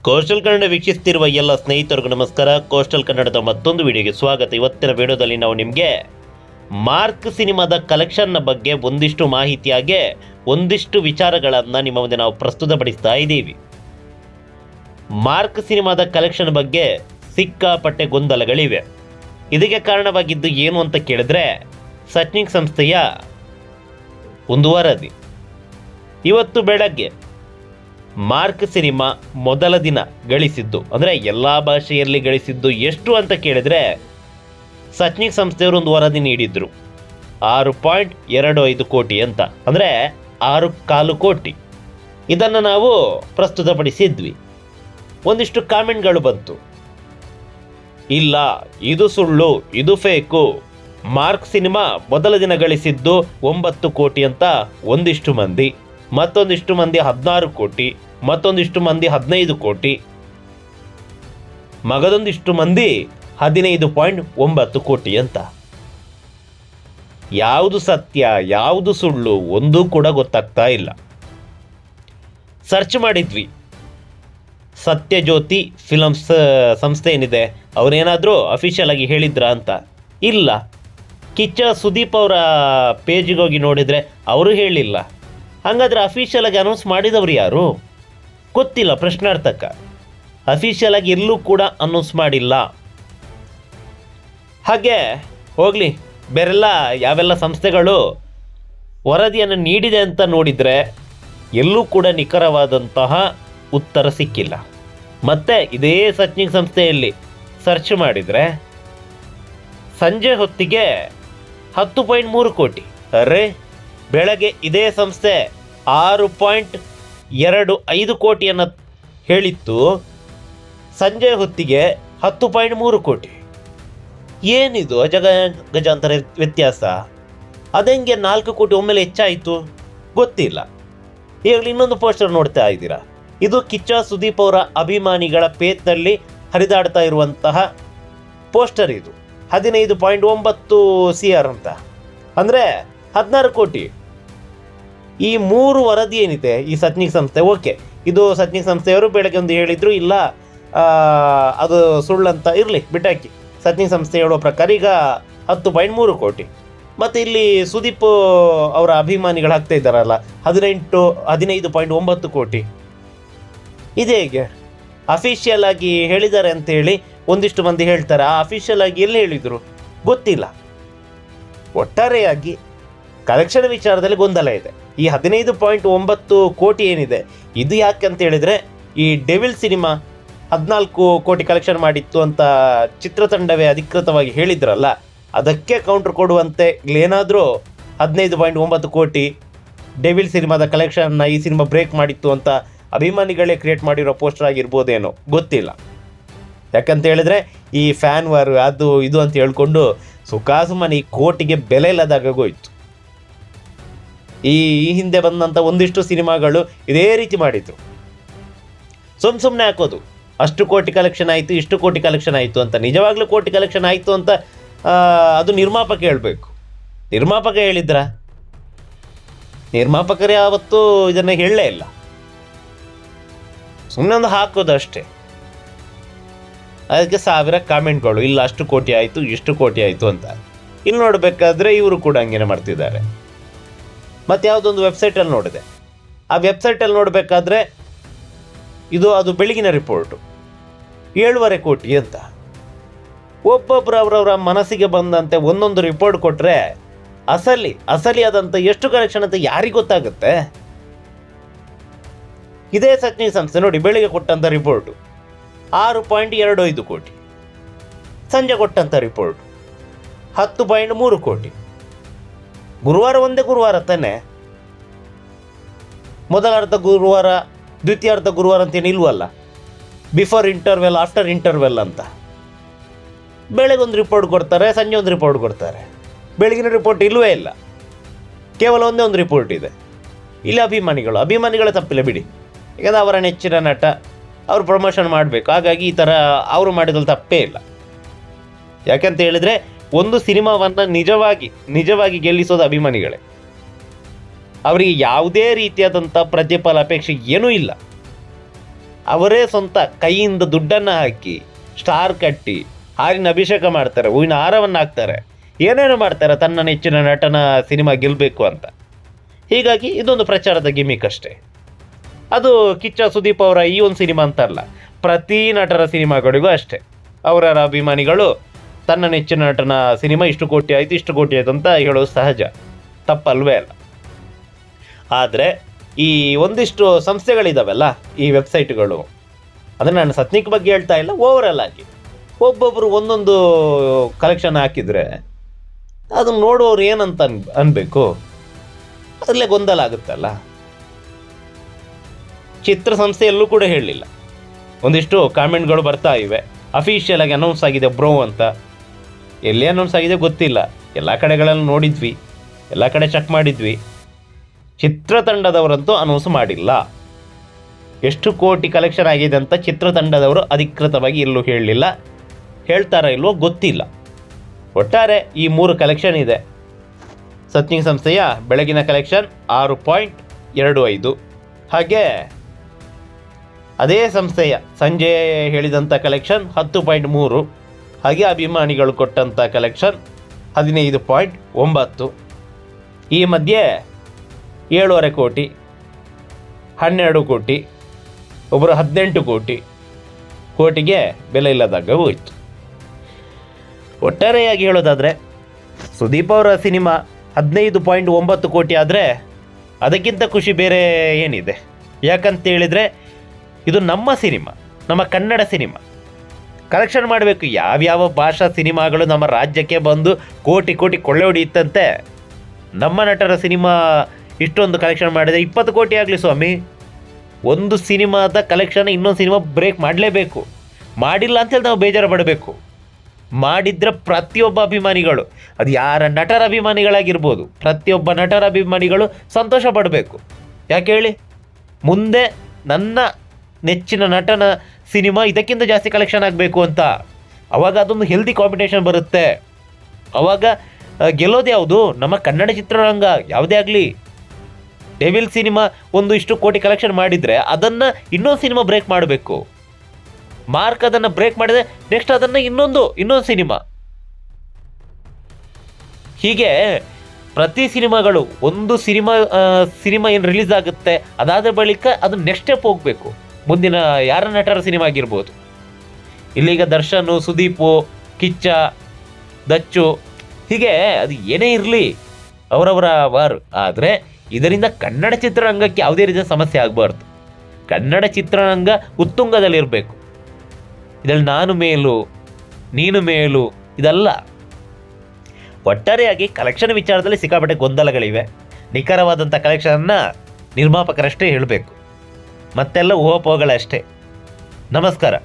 Coastal Kannada ವೀಕ್ಷಿಸ್ತಿರುವ ಎಲ್ಲ ಸ್ನೇಹಿತರಿಗೂ ನಮಸ್ಕಾರ. ಕೋಸ್ಟಲ್ ಕನ್ನಡದ ಮತ್ತೊಂದು ವಿಡಿಯೋಗೆ ಸ್ವಾಗತ. ಇವತ್ತಿನ ವಿಡಿಯೋದಲ್ಲಿ ನಾವು ನಿಮಗೆ ಮಾರ್ಕ್ ಸಿನಿಮಾದ ಕಲೆಕ್ಷನ್ನ ಬಗ್ಗೆ ಒಂದಿಷ್ಟು ಮಾಹಿತಿಯಾಗೆ ಒಂದಿಷ್ಟು ವಿಚಾರಗಳನ್ನು ನಿಮ್ಮ ಮುಂದೆ ನಾವು ಪ್ರಸ್ತುತಪಡಿಸ್ತಾ ಇದ್ದೀವಿ. ಮಾರ್ಕ್ ಸಿನಿಮಾದ ಕಲೆಕ್ಷನ್ ಬಗ್ಗೆ ಸಿಕ್ಕಾಪಟ್ಟೆ ಗೊಂದಲಗಳಿವೆ. ಇದಕ್ಕೆ ಕಾರಣವಾಗಿದ್ದು ಏನು ಅಂತ ಕೇಳಿದ್ರೆ, ಸಚ್ನಿಂಗ್ ಸಂಸ್ಥೆಯ ಒಂದು ವರದಿ. ಇವತ್ತು ಬೆಳಗ್ಗೆ ಮಾರ್ಕ್ ಸಿನಿಮಾ ಮೊದಲ ದಿನ ಗಳಿಸಿದ್ದು, ಅಂದರೆ ಎಲ್ಲ ಭಾಷೆಯಲ್ಲಿ ಗಳಿಸಿದ್ದು ಎಷ್ಟು ಅಂತ ಕೇಳಿದರೆ, ಸಚ್ನಿಂಗ್ ಸಂಸ್ಥೆಯವರು ಒಂದು ವರದಿ ನೀಡಿದ್ರು 6.25 ಕೋಟಿ ಅಂತ, ಅಂದರೆ 6.25 ಕೋಟಿ. ಇದನ್ನು ನಾವು ಪ್ರಸ್ತುತಪಡಿಸಿದ್ವಿ. ಒಂದಿಷ್ಟು ಕಾಮೆಂಟ್ಗಳು ಬಂತು, ಇಲ್ಲ ಇದು ಸುಳ್ಳು, ಇದು ಫೇಕು, ಮಾರ್ಕ್ ಸಿನಿಮಾ ಮೊದಲ ದಿನ ಗಳಿಸಿದ್ದು 9 ಕೋಟಿ ಅಂತ ಒಂದಿಷ್ಟು ಮಂದಿ, ಮತ್ತೊಂದಿಷ್ಟು ಮಂದಿ 16 ಕೋಟಿ, ಮತ್ತೊಂದಿಷ್ಟು ಮಂದಿ 15 ಕೋಟಿ, ಮಗದೊಂದಿಷ್ಟು ಮಂದಿ 15.9 ಕೋಟಿ ಅಂತ. ಯಾವುದು ಸತ್ಯ ಯಾವುದು ಸುಳ್ಳು ಒಂದೂ ಕೂಡ ಗೊತ್ತಾಗ್ತಾ ಇಲ್ಲ. ಸರ್ಚ್ ಮಾಡಿದ್ವಿ, ಸತ್ಯಜ್ಯೋತಿ ಫಿಲಮ್ಸ್ ಸಂಸ್ಥೆ ಏನಿದೆ ಅವರೇನಾದರೂ ಅಫಿಷಿಯಲ್ ಆಗಿ ಹೇಳಿದ್ರ ಅಂತ. ಇಲ್ಲ. ಕಿಚ್ಚ ಸುದೀಪ್ ಅವರ ಪೇಜಿಗೆ ಹೋಗಿ ನೋಡಿದರೆ ಅವರು ಹೇಳಿಲ್ಲ. ಹಾಗಾದರೆ ಅಫಿಷಿಯಲ್ ಆಗಿ ಅನೌನ್ಸ್ ಮಾಡಿದವರು ಯಾರು ಗೊತ್ತಿಲ್ಲ, ಪ್ರಶ್ನಾರ್ಥಕ. ಅಫಿಷಿಯಲ್ ಆಗಿ ಎಲ್ಲೂ ಕೂಡ ಅನೌನ್ಸ್ ಮಾಡಿಲ್ಲ. ಹಾಗೆ ಹೋಗಲಿ, ಬೇರೆಲ್ಲ ಯಾವೆಲ್ಲ ಸಂಸ್ಥೆಗಳು ವರದಿಯನ್ನು ನೀಡಿದೆ ಅಂತ ನೋಡಿದರೆ ಎಲ್ಲೂ ಕೂಡ ನಿಖರವಾದಂತಹ ಉತ್ತರ ಸಿಕ್ಕಿಲ್ಲ. ಮತ್ತೆ ಇದೇ ಸಚ್ನಿಂಗ್ ಸಂಸ್ಥೆಯಲ್ಲಿ ಸರ್ಚ್ ಮಾಡಿದರೆ ಸಂಜೆ ಹೊತ್ತಿಗೆ 10.3 ಕೋಟಿ. ಅರೆ, ಬೆಳಗ್ಗೆ ಇದೇ ಸಂಸ್ಥೆ 6.25 ಕೋಟಿಯನ್ನು ಹೇಳಿತ್ತು, ಸಂಜೆ ಹೊತ್ತಿಗೆ 10.3 ಕೋಟಿ. ಏನಿದು ಗಜಾಂತರ ವ್ಯತ್ಯಾಸ? ಅದೆಂಗೆ 4 ಕೋಟಿ ಒಮ್ಮೆಲೆ ಹೆಚ್ಚಾಯಿತು ಗೊತ್ತಿಲ್ಲ. ಈಗಲೂ ಇನ್ನೊಂದು ಪೋಸ್ಟರ್ ನೋಡ್ತಾ ಇದ್ದೀರಾ, ಇದು ಕಿಚ್ಚ ಸುದೀಪ್ ಅವರ ಅಭಿಮಾನಿಗಳ ಪೇಜ್ನಲ್ಲಿ ಹರಿದಾಡ್ತಾ ಇರುವಂತಹ ಪೋಸ್ಟರ್. ಇದು 15.9 CR ಅಂತ, ಅಂದರೆ 16 ಕೋಟಿ. ಈ 3 ವರದಿ ಏನಿದೆ ಈ ಸಚ್ನಿಂಗ್ ಸಂಸ್ಥೆ, ಓಕೆ, ಇದು ಸಚ್ನಿಂಗ್ ಸಂಸ್ಥೆಯವರು ಬೆಳಗ್ಗೆ ಒಂದು ಹೇಳಿದ್ರು, ಇಲ್ಲ ಅದು ಸುಳ್ಳಂತ ಇರಲಿ, ಬಿಟ್ಟಾಕಿ. ಸಚ್ನಿಂಗ್ ಸಂಸ್ಥೆ ಹೇಳುವ ಪ್ರಕಾರ ಈಗ 10.3 ಕೋಟಿ. ಮತ್ತು ಇಲ್ಲಿ ಸುದೀಪ್ ಅವರ ಅಭಿಮಾನಿಗಳು ಹಾಕ್ತಾ ಇದ್ದಾರಲ್ಲ 15.9 ಕೋಟಿ. ಇದು ಹೇಗೆ ಅಫಿಷಿಯಲ್ ಆಗಿ ಹೇಳಿದ್ದಾರೆ ಅಂತೇಳಿ ಒಂದಿಷ್ಟು ಮಂದಿ ಹೇಳ್ತಾರೆ, ಆ ಅಫಿಷಿಯಲ್ ಆಗಿ ಎಲ್ಲಿ ಹೇಳಿದರು ಗೊತ್ತಿಲ್ಲ. ಒಟ್ಟಾರೆಯಾಗಿ ಕಲೆಕ್ಷನ್ ವಿಚಾರದಲ್ಲಿ ಗೊಂದಲ ಇದೆ. ಈ 15.9 ಕೋಟಿ ಏನಿದೆ ಇದು ಯಾಕೆ ಅಂತ ಹೇಳಿದರೆ, ಈ ಡೆವಿಲ್ ಸಿನಿಮಾ 14 ಕೋಟಿ ಕಲೆಕ್ಷನ್ ಮಾಡಿತ್ತು ಅಂತ ಚಿತ್ರತಂಡವೇ ಅಧಿಕೃತವಾಗಿ ಹೇಳಿದ್ರಲ್ಲ, ಅದಕ್ಕೆ ಕೌಂಟರ್ ಕೊಡುವಂತೆ ಇಲ್ಲೇನಾದರೂ 15.9 ಕೋಟಿ ಡೆವಿಲ್ ಸಿನಿಮಾದ ಕಲೆಕ್ಷನ್ನ ಈ ಸಿನಿಮಾ ಬ್ರೇಕ್ ಮಾಡಿತ್ತು ಅಂತ ಅಭಿಮಾನಿಗಳೇ ಕ್ರಿಯೇಟ್ ಮಾಡಿರೋ ಪೋಸ್ಟರ್ ಆಗಿರ್ಬೋದೇನೋ ಗೊತ್ತಿಲ್ಲ. ಯಾಕಂತ ಹೇಳಿದ್ರೆ ಈ ಫ್ಯಾನ್ ವಾರ್ ಅದು ಇದು ಅಂತ ಹೇಳ್ಕೊಂಡು ಸುಖಾಸುಮ್ಮನೆ ಈ ಕೋಟಿಗೆ ಬೆಲೆ ಇಲ್ಲದಾಗೋಯ್ತು. ಈ ಹಿಂದೆ ಬಂದಂಥ ಒಂದಿಷ್ಟು ಸಿನಿಮಾಗಳು ಇದೇ ರೀತಿ ಮಾಡಿದ್ರು, ಸುಮ್ಮನೆ ಹಾಕೋದು, ಅಷ್ಟು ಕೋಟಿ ಕಲೆಕ್ಷನ್ ಆಯಿತು, ಇಷ್ಟು ಕೋಟಿ ಕಲೆಕ್ಷನ್ ಆಯಿತು ಅಂತ. ನಿಜವಾಗ್ಲೂ ಕೋಟಿ ಕಲೆಕ್ಷನ್ ಆಯಿತು ಅಂತ ಅದು ನಿರ್ಮಾಪಕ ಹೇಳಬೇಕು. ನಿರ್ಮಾಪಕ ಹೇಳಿದ್ರ? ನಿರ್ಮಾಪಕರೇ ಯಾವತ್ತೂ ಇದನ್ನು ಹೇಳಲೇ ಇಲ್ಲ, ಸುಮ್ಮನೆ ಒಂದು ಹಾಕೋದು ಅಷ್ಟೇ. ಅದಕ್ಕೆ ಸಾವಿರ ಕಾಮೆಂಟ್ಗಳು, ಇಲ್ಲ ಅಷ್ಟು ಕೋಟಿ ಆಯಿತು ಇಷ್ಟು ಕೋಟಿ ಆಯಿತು ಅಂತ. ಇಲ್ಲಿ ನೋಡಬೇಕಾದ್ರೆ ಇವರು ಕೂಡ ಹಂಗೇನೆ ಮಾಡ್ತಿದ್ದಾರೆ. ಮತ್ತು ಯಾವುದೊಂದು ವೆಬ್ಸೈಟಲ್ಲಿ ನೋಡಿದೆ, ಆ ವೆಬ್ಸೈಟಲ್ಲಿ ನೋಡಬೇಕಾದ್ರೆ ಅದು ಬೆಳಗಿನ ರಿಪೋರ್ಟು 7.5 ಕೋಟಿ ಅಂತ. ಒಬ್ಬೊಬ್ಬರು ಅವರವರ ಮನಸ್ಸಿಗೆ ಬಂದಂತೆ ಒಂದೊಂದು ರಿಪೋರ್ಟ್ ಕೊಟ್ಟರೆ ಅಸಲಿ ಆದಂಥ ಎಷ್ಟು ಕಲೆಕ್ಷನ್ ಅಂತ ಯಾರಿಗೆ ಗೊತ್ತಾಗುತ್ತೆ? ಇದೇ ಸಚ್ನಿಂಗ್ ಸಂಸ್ಥೆ ನೋಡಿ, ಬೆಳಿಗ್ಗೆ ಕೊಟ್ಟಂಥ ರಿಪೋರ್ಟು 6.25 ಕೋಟಿ, ಸಂಜೆ ಕೊಟ್ಟಂಥ ರಿಪೋರ್ಟು 10.3 ಕೋಟಿ. ಗುರುವಾರ ಒಂದೇ ಗುರುವಾರ ತಾನೆ, ಮೊದಲ ಅರ್ಧ ಗುರುವಾರ ದ್ವಿತೀಯಾರ್ಧ ಗುರುವಾರ ಅಂತೇನು ಇಲ್ವಲ್ಲ, ಬಿಫೋರ್ ಇಂಟರ್ವೆಲ್ ಆಫ್ಟರ್ ಇಂಟರ್ವೆಲ್ ಅಂತ. ಬೆಳಗ್ಗೆ ಒಂದು ರಿಪೋರ್ಟ್ ಕೊಡ್ತಾರೆ, ಸಂಜೆ ಒಂದು ರಿಪೋರ್ಟ್ ಕೊಡ್ತಾರೆ. ಬೆಳಗಿನ ರಿಪೋರ್ಟ್ ಇಲ್ಲವೇ ಇಲ್ಲ, ಕೇವಲ ಒಂದೇ ಒಂದು ರಿಪೋರ್ಟ್ ಇದೆ. ಇಲ್ಲಿ ಅಭಿಮಾನಿಗಳ ತಪ್ಪಿಲ್ಲ ಬಿಡಿ, ಯಾಕಂದರೆ ಅವರ ನೆಚ್ಚಿನ ನಟ, ಅವರು ಪ್ರಮೋಷನ್ ಮಾಡಬೇಕು, ಹಾಗಾಗಿ ಈ ಥರ ಅವರು ಮಾಡಿದಲ್ಲಿ ತಪ್ಪೇ ಇಲ್ಲ. ಯಾಕಂತ ಹೇಳಿದರೆ ಒಂದು ಸಿನಿಮಾವನ್ನು ನಿಜವಾಗಿ ಗೆಲ್ಲಿಸೋದು ಅಭಿಮಾನಿಗಳೇ. ಅವರಿಗೆ ಯಾವುದೇ ರೀತಿಯಾದಂಥ ಪ್ರತಿಫಲ ಅಪೇಕ್ಷೆ ಏನೂ ಇಲ್ಲ. ಅವರೇ ಸ್ವಂತ ಕೈಯಿಂದ ದುಡ್ಡನ್ನು ಹಾಕಿ ಸ್ಟಾರ್ ಕಟ್ಟಿ ಹಾರಿನ ಅಭಿಷೇಕ ಮಾಡ್ತಾರೆ, ಹೂವಿನ ಹಾರವನ್ನು ಹಾಕ್ತಾರೆ, ಏನೇನು ಮಾಡ್ತಾರೆ ತನ್ನ ನೆಚ್ಚಿನ ನಟನ ಸಿನಿಮಾ ಗೆಲ್ಲಬೇಕು ಅಂತ. ಹೀಗಾಗಿ ಇದೊಂದು ಪ್ರಚಾರದ ಗಿಮಿಕ್ ಅಷ್ಟೇ. ಅದು ಕಿಚ್ಚ ಸುದೀಪ್ ಅವರ ಈ ಒಂದು ಸಿನಿಮಾ ಅಂತಲ್ಲ, ಪ್ರತಿ ನಟರ ಸಿನಿಮಾಗಳಿಗೂ ಅಷ್ಟೇ. ಅವರ ಅಭಿಮಾನಿಗಳು ತನ್ನ ನೆಚ್ಚಿನ ನಟನ ಸಿನಿಮಾ ಇಷ್ಟು ಕೋಟಿ ಆಯಿತು ಇಷ್ಟು ಕೋಟಿ ಆಯಿತು ಅಂತ ಹೇಳೋದು ಸಹಜ, ತಪ್ಪಲ್ವೇ ಅಲ್ಲ. ಆದರೆ ಈ ಒಂದಿಷ್ಟು ಸಂಸ್ಥೆಗಳಿದ್ದಾವಲ್ಲ, ಈ ವೆಬ್ಸೈಟ್ಗಳು, ಅದನ್ನು ನಾನು ಸತ್ನಿಕ್ ಬಗ್ಗೆ ಹೇಳ್ತಾ ಇಲ್ಲ, ಓವರಲ್ ಆಗಿ ಒಬ್ಬೊಬ್ಬರು ಒಂದೊಂದು ಕಲೆಕ್ಷನ್ ಹಾಕಿದರೆ ಅದನ್ನು ನೋಡುವವ್ರು ಏನಂತ ಅನ್ಬೇಕು, ಅದರಲ್ಲೇ ಗೊಂದಲ ಆಗುತ್ತಲ್ಲ. ಚಿತ್ರಸಂಸ್ಥೆಯಲ್ಲೂ ಕೂಡ ಹೇಳಲಿಲ್ಲ, ಒಂದಿಷ್ಟು ಕಾಮೆಂಟ್ಗಳು ಬರ್ತಾ ಇವೆ, ಅಫಿಷಿಯಲ್ ಆಗಿ ಅನೌನ್ಸ್ ಆಗಿದೆ ಬ್ರೋ ಅಂತ. ಎಲ್ಲಿ ಅನೌನ್ಸ್ ಆಗಿದೆ ಗೊತ್ತಿಲ್ಲ, ಎಲ್ಲ ಕಡೆಗಳಲ್ಲಿ ನೋಡಿದ್ವಿ, ಎಲ್ಲ ಕಡೆ ಚೆಕ್ ಮಾಡಿದ್ವಿ. ಚಿತ್ರತಂಡದವರಂತೂ ಅನೌನ್ಸ್ ಮಾಡಿಲ್ಲ. ಎಷ್ಟು ಕೋಟಿ ಕಲೆಕ್ಷನ್ ಆಗಿದೆ ಅಂತ ಚಿತ್ರತಂಡದವರು ಅಧಿಕೃತವಾಗಿ ಎಲ್ಲೂ ಹೇಳಲಿಲ್ಲ, ಹೇಳ್ತಾರಾ ಇಲ್ವೋ ಗೊತ್ತಿಲ್ಲ. ಒಟ್ಟಾರೆ ಈ 3 ಕಲೆಕ್ಷನ್ ಇದೆ. ಸತ್ನಿಕ್ ಸಂಸ್ಥೆಯ ಬೆಳಗಿನ ಕಲೆಕ್ಷನ್ 6.25, ಹಾಗೆ ಅದೇ ಸಂಸ್ಥೆಯ ಸಂಜೆ ಹೇಳಿದಂಥ ಕಲೆಕ್ಷನ್ 10.3, ಹಾಗೆ ಅಭಿಮಾನಿಗಳು ಕೊಟ್ಟಂಥ ಕಲೆಕ್ಷನ್ 15.9. ಈ ಮಧ್ಯೆ 7.5 ಕೋಟಿ, 12 ಕೋಟಿ, ಒಬ್ಬರು 18 ಕೋಟಿಗೆ ಬೆಲೆ ಇಲ್ಲದಾಗ ಹೋಯಿತು. ಒಟ್ಟಾರೆಯಾಗಿ ಹೇಳೋದಾದರೆ ಸುದೀಪ್ ಅವರ ಸಿನಿಮಾ 15.9 ಕೋಟಿ ಆದರೆ ಅದಕ್ಕಿಂತ ಖುಷಿ ಬೇರೆ ಏನಿದೆ. ಯಾಕಂತೇಳಿದರೆ ಇದು ನಮ್ಮ ಸಿನಿಮಾ, ನಮ್ಮ ಕನ್ನಡ ಸಿನಿಮಾ. ಕಲೆಕ್ಷನ್ ಮಾಡಬೇಕು. ಯಾವ್ಯಾವ ಭಾಷಾ ಸಿನಿಮಾಗಳು ನಮ್ಮ ರಾಜ್ಯಕ್ಕೆ ಬಂದು ಕೋಟಿ ಕೊಳ್ಳೆ ಹೊಡೆಯುತ್ತಂತೆ, ನಮ್ಮ ನಟರ ಸಿನಿಮಾ ಇಷ್ಟೊಂದು ಕಲೆಕ್ಷನ್ ಮಾಡಿದರೆ 20 ಕೋಟಿ ಆಗಲಿ ಸ್ವಾಮಿ. ಒಂದು ಸಿನಿಮಾದ ಕಲೆಕ್ಷನ್ ಇನ್ನೊಂದು ಸಿನಿಮಾ ಬ್ರೇಕ್ ಮಾಡಲೇಬೇಕು. ಮಾಡಿಲ್ಲ ಅಂತೇಳಿ ನಾವು ಬೇಜಾರು ಪಡಬೇಕು. ಮಾಡಿದ್ರೆ ಪ್ರತಿಯೊಬ್ಬ ಅಭಿಮಾನಿಗಳು, ಅದು ಯಾರ ನಟರ ಅಭಿಮಾನಿಗಳಾಗಿರ್ಬೋದು, ಪ್ರತಿಯೊಬ್ಬ ನಟರ ಅಭಿಮಾನಿಗಳು ಸಂತೋಷ ಪಡಬೇಕು. ಯಾಕೆ ಹೇಳಿ, ಮುಂದೆ ನನ್ನ ನೆಚ್ಚಿನ ನಟನ ಸಿನಿಮಾ ಇದಕ್ಕಿಂತ ಜಾಸ್ತಿ ಕಲೆಕ್ಷನ್ ಆಗಬೇಕು ಅಂತ. ಅವಾಗ ಅದೊಂದು ಹೆಲ್ದಿ ಕಾಂಪಿಟೇಷನ್ ಬರುತ್ತೆ. ಅವಾಗ ಗೆಲ್ಲೋದು ಯಾವುದು? ನಮ್ಮ ಕನ್ನಡ ಚಿತ್ರರಂಗ ಯಾವುದೇ ಆಗಲಿ. ಡೆವಿಲ್ ಸಿನಿಮಾ ಇಷ್ಟು ಕೋಟಿ ಕಲೆಕ್ಷನ್ ಮಾಡಿದರೆ ಅದನ್ನು ಇನ್ನೊಂದು ಸಿನಿಮಾ ಬ್ರೇಕ್ ಮಾಡಬೇಕು. ಮಾರ್ಕ್ ಅದನ್ನು ಬ್ರೇಕ್ ಮಾಡಿದರೆ ನೆಕ್ಸ್ಟ್ ಅದನ್ನು ಇನ್ನೊಂದು ಸಿನಿಮಾ. ಹೀಗೆ ಪ್ರತಿ ಸಿನಿಮಾಗಳು, ಒಂದು ಸಿನಿಮಾ ಏನು ರಿಲೀಸ್ ಆಗುತ್ತೆ ಅದಾದ ಬಳಿಕ ಅದು ನೆಕ್ಸ್ಟ್ ಸ್ಟೆಪ್ ಹೋಗಬೇಕು. ಮುಂದಿನ ಯಾರ ನಟರ ಸಿನಿಮಾ ಆಗಿರ್ಬೋದು. ಇಲ್ಲೀಗ ದರ್ಶನ್, ಸುದೀಪು, ಕಿಚ್ಚ, ದಚ್ಚು, ಹೀಗೆ ಅದು ಏನೇ ಇರಲಿ ಅವರವರ ವಾರು. ಆದರೆ ಇದರಿಂದ ಕನ್ನಡ ಚಿತ್ರರಂಗಕ್ಕೆ ಯಾವುದೇ ರೀತಿಯ ಸಮಸ್ಯೆ ಆಗಬಾರ್ದು. ಕನ್ನಡ ಚಿತ್ರರಂಗ ಉತ್ತುಂಗದಲ್ಲಿರಬೇಕು. ಇದರಲ್ಲಿ ನಾನು ಮೇಲು ನೀನು ಮೇಲು ಇದಲ್ಲ. ಒಟ್ಟಾರೆಯಾಗಿ ಕಲೆಕ್ಷನ್ ವಿಚಾರದಲ್ಲಿ ಸಿಕ್ಕಾಪಟ್ಟೆ ಗೊಂದಲಗಳಿವೆ. ನಿಖರವಾದಂಥ ಕಲೆಕ್ಷನನ್ನು ನಿರ್ಮಾಪಕರಷ್ಟೇ ಹೇಳಬೇಕು, ಮತ್ತೆಲ್ಲ ಊಹಾಪೋಹಗಳಷ್ಟೇ. ನಮಸ್ಕಾರ.